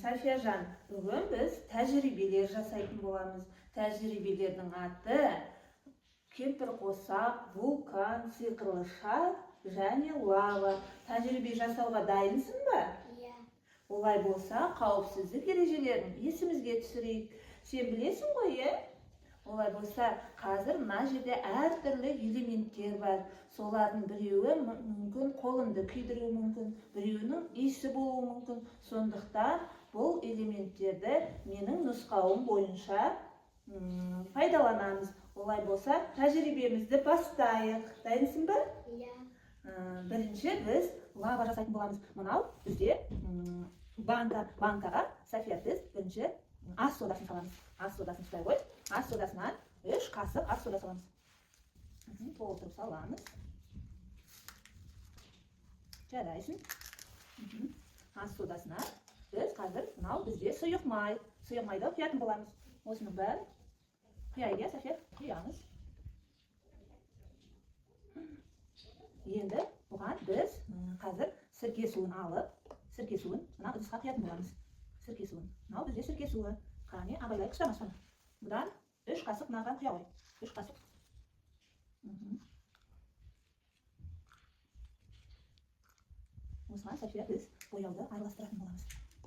Сафияжан, бүгін біз тәжірибелер жасайтын боламыз. Тәжірибелердің аты кемпірқосақ, вулкан, сиқырлы шар және лава. Тәжірибе жасауға дайынсың ба? Иә. Олай болса, қауіпсіздік ережелерін есімізге түсірейік. Сен білесің ғой, Олай болса, қазір мына жерде әртүрлі элементтер бар. Солардың біреуі мүмкін қолыңды күйдіруі мүмкін, біреуінің иісі болуы мүмкін. Сондықтан бұл элементтерді менің нұсқауым бойынша пайдаланамыз. Олай болса, тәжірибемізді бастайық. Дайынсың ба? Иә. Бірінші біз лава жасайтын боламыз. Мынау бізде банкаға Сафия біз бірінші ас содасын саламыз. Ас содасын ұстай қой. Ас содасынан 3 қасық ас сода саламыз. Толтырып саламыз. Жарайсың. Ас содасына біз қазір мынау бізде сұйық май. Сұйық майды құятын боламыз. Осының бәрін құяйық, Сафия, құямыз. Енді бұған біз қазір сірке суын алып, сірке суын мына ыдысқа құятын боламыз. Сірке суын. Мынау бізде сірке суы. Қане, ағайлайық ұстамас соны. Бұдан 3 қасық мынаған құя қой. 3 қасық. Осыған Сафия біз бояуды араластыратын боламыз.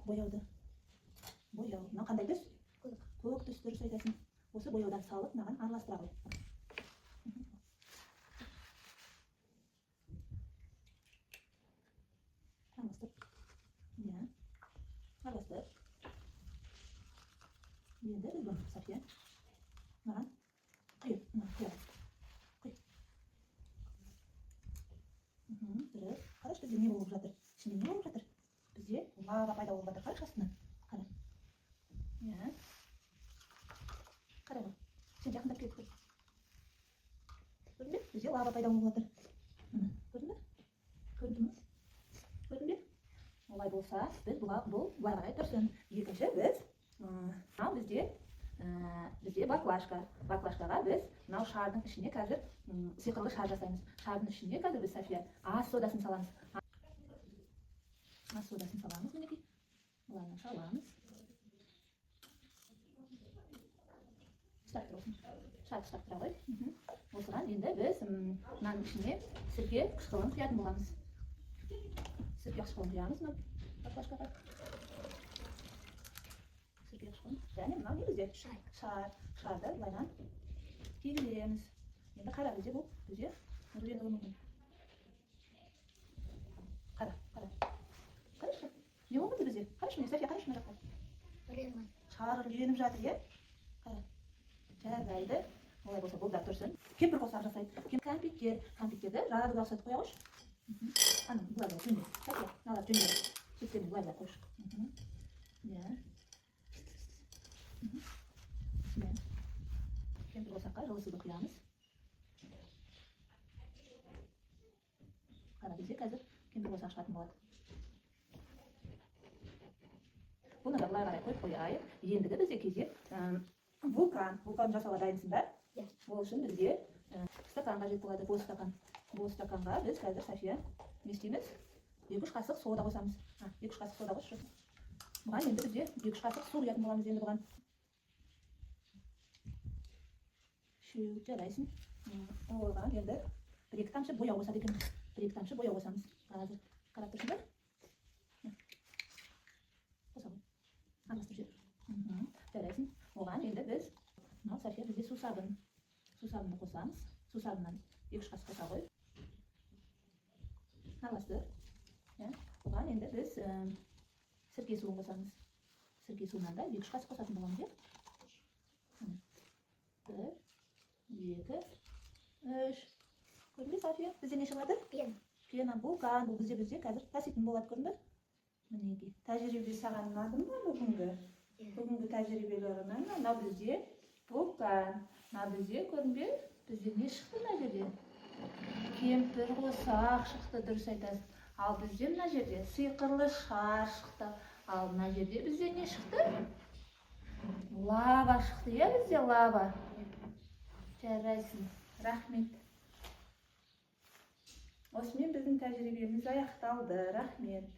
Бояу. Мынау қандай түс? Көк түс, дұрыс айтасың. Осы бояудан салып, мынаған араластыра қой. Араластыр. Енді біз бұны Сафия маған құйып, құйып. Дұрыс. Қараш, бізде не болып жатыр? Ішінде не болып жатыр? Бізде лава пайда болып жатыр. Қараш астынан. Қара. Қара ғой. Сен жақындап келіп қой. Көрдің бе? Бізде лава пайда болып жатыр. Көрдің бе? Көрдің бе? Олай болса, біз бұл былай қарай тұрсын. Екінші біз мынау бізде баклажка. Баклажкаға біз мынау шардың ішіне қазір сиқырлы шар жасаймыз. Шардың ішіне қазір біз Сафия ас содасын саламыз. Ас содасын саламыз, мінекей. Бұлайынан саламыз. Ұстап тұр осыны. Шарды ұстап тұра ғой. Осыған енді біз мынаның ішіне сірке қышқылын құятын боламыз. Сірке қышқылын құямыз мына баклажкаға. Сірке қышқылын. Және мынау не бізде? Шарды былайынан кигіземіз. Енді қара бізде бұл. Бізде үрленуі мүмкін. Қара. Қарашы. Не болғанды бізде? Қарашы міне, Сафия, қарашы мына жаққа. Үрленмай. Шар үрленіп жатыр, Қара. Жарайды. Олай болса бұл да тұрсын. Кемпірқосақ жасайды. Кәмпиттерді радуға ұқсатып қоя қойшы. Аның, бұлай бұлай жөнде. Сәке, налар жөнде. Шеттерін бұлай бұлай қойшы. Кемпірқосаққа жылы суды құямыз. Қара бізде қазір кемпірқосақ шығатын болады. Бұны да бұлай қарай қойып қояйық. Ендігі бізде кезек вулкан жасауға дайынсың ба? Иә. Ол үшін бізде стакан қажет болады, бос стакан. Бос стаканға біз қазір Сафия не істейміз? 2-3 қасық сода қосамыз. 2-3 қасық сода қосшы. Бұған енді бізде 2-3 қасық су құятын боламыз енді бұған. Жарайсың. Оған енді 1-2 тамшы бояу қосады екен. 1-2 тамшы бояу қосамыз. Қазір қарап тұрсың ба? Қоса ғой. Араластырып жібер. Жарайсың. Оған енді біз мынау Сафия бізде сусабын. Сусабынды қосамыз. Сусабыннан 2-3 қасық қоса ғой. Араластыр. Оған енді біз сірке суын қосамыз. Сірке суынан да 2-3 қасық қосатын боламыз, 1, 2, 3. Көрдің бе, Сафия? Бізде не шығады? Пена, вулкан. Бұл бізде қазір таситын болады, көрдің бе? Мінекей. Тәжірибе саған ұнады ма бүгінгі? Бүгінгі тәжірибелерінен мынау бізде вулкан. Мына бізде көрдің бе? Бізде не шықты мына жерде? Кемпірқосақ шықты, дұрыс айтасың. Ал бізде мына жерде сиқырлы шар шықты. Ал мына жерде бізде не шықты? Лава шықты, бізде лава. Жарайсың. Рахмет. Осымен біздің тәжірибеміз аяқталды. Рахмет.